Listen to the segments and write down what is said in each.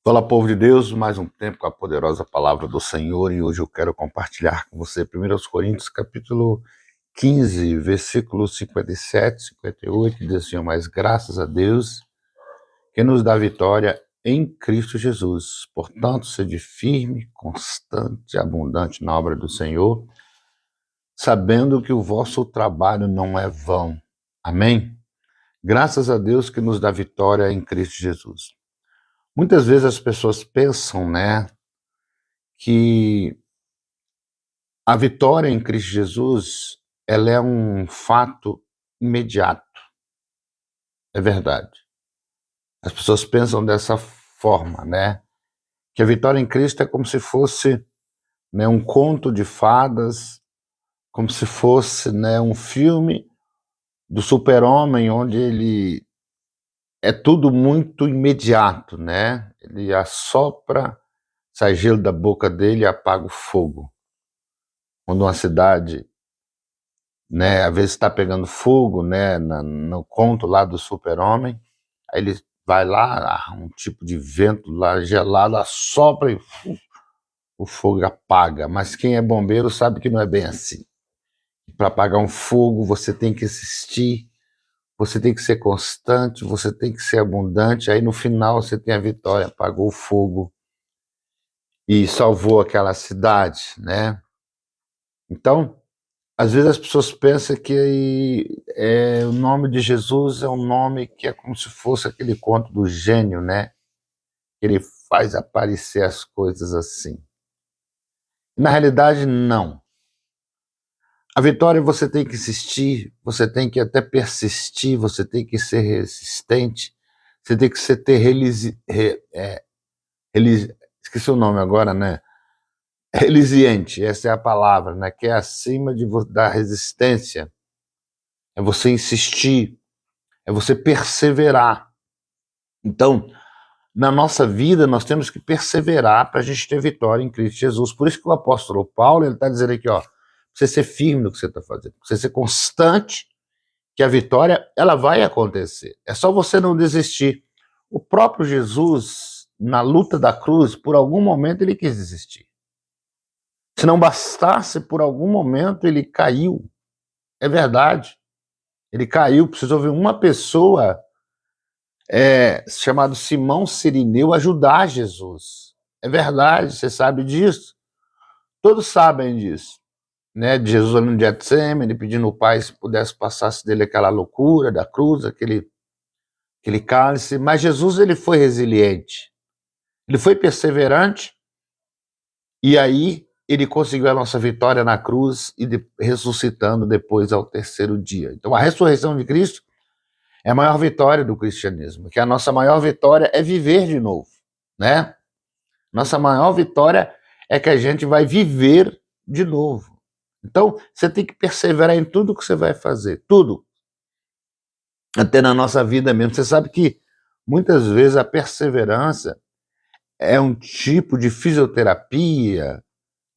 Fala, povo de Deus, mais um tempo com a poderosa palavra do Senhor, e hoje eu quero compartilhar com você 1 Coríntios capítulo 15, versículos 57, 58, que diz assim: mas graças a Deus que nos dá vitória em Cristo Jesus. Portanto, sede firme, constante e abundante na obra do Senhor, sabendo que o vosso trabalho não é vão. Amém? Graças a Deus que nos dá vitória em Cristo Jesus. Muitas vezes as pessoas pensam, que a vitória em Cristo Jesus, ela é um fato imediato. É verdade. As pessoas pensam dessa forma, que a vitória em Cristo é como se fosse, um conto de fadas, como se fosse, um filme do super-homem, onde ele é tudo muito imediato, Ele assopra, sai gelo da boca dele e apaga o fogo. Quando uma cidade, às vezes está pegando fogo, no conto lá do super-homem, aí ele vai lá, um tipo de vento lá gelado, assopra e o fogo apaga. Mas quem é bombeiro sabe que não é bem assim. Para apagar um fogo, você tem que insistir, você tem que ser constante, você tem que ser abundante, aí no final você tem a vitória, apagou o fogo e salvou aquela cidade, Então, às vezes as pessoas pensam que o nome de Jesus é um nome que é como se fosse aquele conto do gênio, Que ele faz aparecer as coisas assim. Na realidade, não. A vitória você tem que insistir, você tem que até persistir, você tem que ser resistente, você tem que ter esqueci o nome agora, resiliente, essa é a palavra, que é acima da resistência. É você insistir, é você perseverar. Então, na nossa vida, nós temos que perseverar para a gente ter vitória em Cristo Jesus. Por isso que o apóstolo Paulo está dizendo aqui, você ser firme no que você está fazendo, você ser constante, que a vitória ela vai acontecer. É só você não desistir. O próprio Jesus, na luta da cruz, por algum momento ele quis desistir. Se não bastasse, por algum momento ele caiu. É verdade. Ele caiu, precisou ver uma pessoa chamado Simão Cirineu ajudar Jesus. É verdade, você sabe disso. Todos sabem disso. De Jesus ali no Getsemane, pedindo ao Pai se pudesse passasse dele aquela loucura da cruz, aquele cálice. Mas Jesus ele foi resiliente, ele foi perseverante, e aí ele conseguiu a nossa vitória na cruz e ressuscitando depois ao terceiro dia. Então a ressurreição de Cristo é a maior vitória do cristianismo, que a nossa maior vitória é viver de novo, Nossa maior vitória é que a gente vai viver de novo. Então, você tem que perseverar em tudo que você vai fazer, tudo. Até na nossa vida mesmo. Você sabe que muitas vezes a perseverança é um tipo de fisioterapia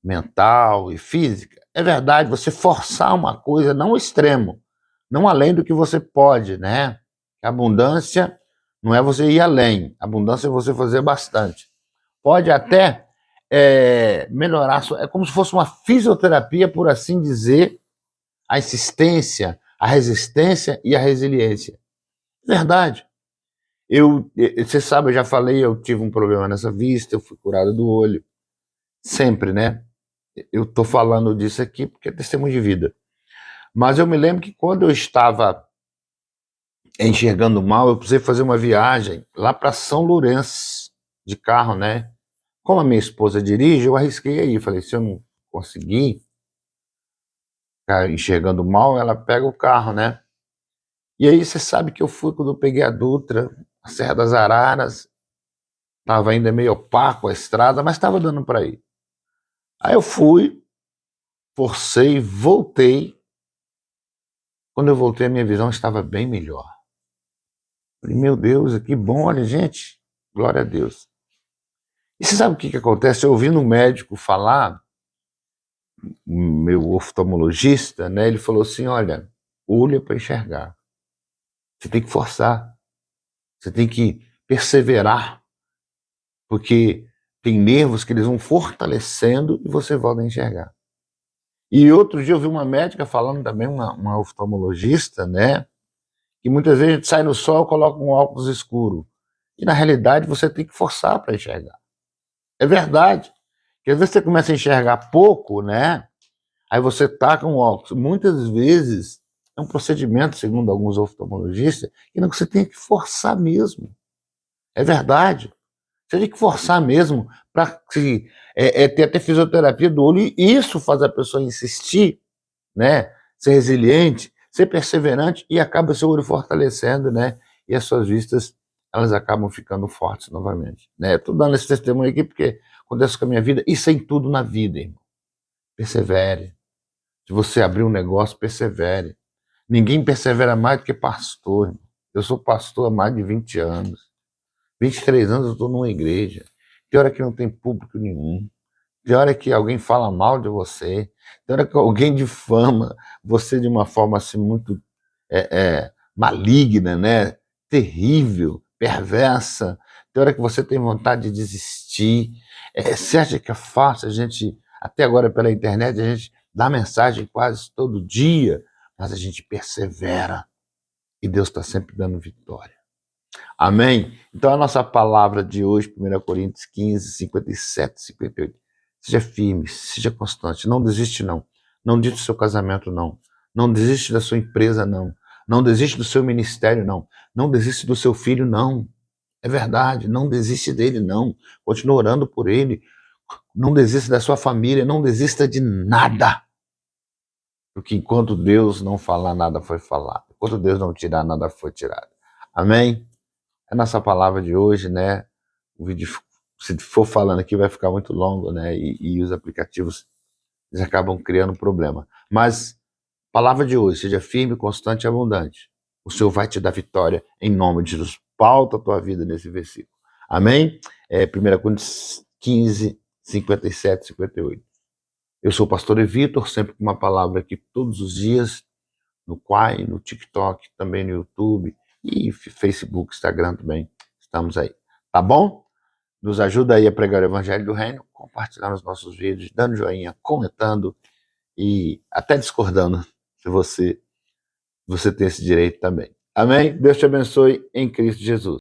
mental e física. É verdade, você forçar uma coisa, não ao extremo, não além do que você pode, A abundância não é você ir além, a abundância é você fazer bastante. Pode até melhorar, é como se fosse uma fisioterapia, por assim dizer, a insistência, a resistência e a resiliência. Verdade. Você sabe, eu já falei, eu tive um problema nessa vista, eu fui curado do olho. Sempre, Eu estou falando disso aqui porque é testemunho de vida. Mas eu me lembro que quando eu estava enxergando mal, eu precisei fazer uma viagem lá para São Lourenço, de carro, Como a minha esposa dirige, eu arrisquei aí. Falei, se eu não conseguir ficar enxergando mal, ela pega o carro, E aí você sabe que eu fui quando eu peguei a Dutra, a Serra das Araras, estava ainda meio opaco a estrada, mas estava dando para ir. Aí eu fui, forcei, voltei. Quando eu voltei, a minha visão estava bem melhor. Falei, meu Deus, que bom, olha, gente, glória a Deus. E você sabe o que acontece? Eu ouvindo um médico falar, meu oftalmologista, ele falou assim, olha, olho é para enxergar. Você tem que forçar, você tem que perseverar. Porque tem nervos que eles vão fortalecendo e você volta a enxergar. E outro dia eu vi uma médica falando também, uma oftalmologista, né? Que muitas vezes a gente sai no sol e coloca um óculos escuro. E na realidade você tem que forçar para enxergar. É verdade. Porque às vezes você começa a enxergar pouco, né? Aí você taca um óculos. Muitas vezes é um procedimento, segundo alguns oftalmologistas, que não, você tem que forçar mesmo. É verdade. Você tem que forçar mesmo para ter até fisioterapia do olho. E isso faz a pessoa insistir, né? Ser resiliente, ser perseverante e acaba seu olho fortalecendo, né? E as suas vistas, elas acabam ficando fortes novamente, né? Eu tô dando esse testemunho aqui porque acontece com a minha vida, isso é em tudo na vida, irmão. Persevere. Se você abrir um negócio, persevere. Ninguém persevera mais do que pastor, irmão. Eu sou pastor há mais de 20 anos. 23 anos eu estou numa igreja. Tem hora que não tem público nenhum. Tem hora que alguém fala mal de você. Tem hora que alguém difama você de uma forma assim muito maligna, né? Terrível, perversa. Tem hora que você tem vontade de desistir. Você acha que é fácil a gente, até agora pela internet, a gente dá mensagem quase todo dia, mas a gente persevera e Deus está sempre dando vitória. Amém? Então a nossa palavra de hoje, 1 Coríntios 15, 57, 58. Seja firme, seja constante, não desiste não. Não desiste do seu casamento não. Não desiste da sua empresa não. Não desiste do seu ministério não. Não desiste do seu filho não. É verdade, não desiste dele não. Continua orando por ele. Não desista da sua família, não desista de nada. Porque enquanto Deus não falar, nada foi falado. Enquanto Deus não tirar, nada foi tirado. Amém? É a nossa palavra de hoje, né? O vídeo, se for falando aqui, vai ficar muito longo, né? E os aplicativos, eles acabam criando problema. Mas, palavra de hoje, seja firme, constante e abundante. O Senhor vai te dar vitória em nome de Jesus. Pauta a tua vida nesse versículo. Amém? 1 Coríntios 15, 57, 58. Eu sou o pastor Vitor, sempre com uma palavra aqui todos os dias, no Quai, no TikTok, também no YouTube e Facebook, Instagram também. Estamos aí. Tá bom? Nos ajuda aí a pregar o Evangelho do Reino, compartilhando os nossos vídeos, dando joinha, comentando e até discordando, se você tem esse direito também. Amém? Deus te abençoe em Cristo Jesus.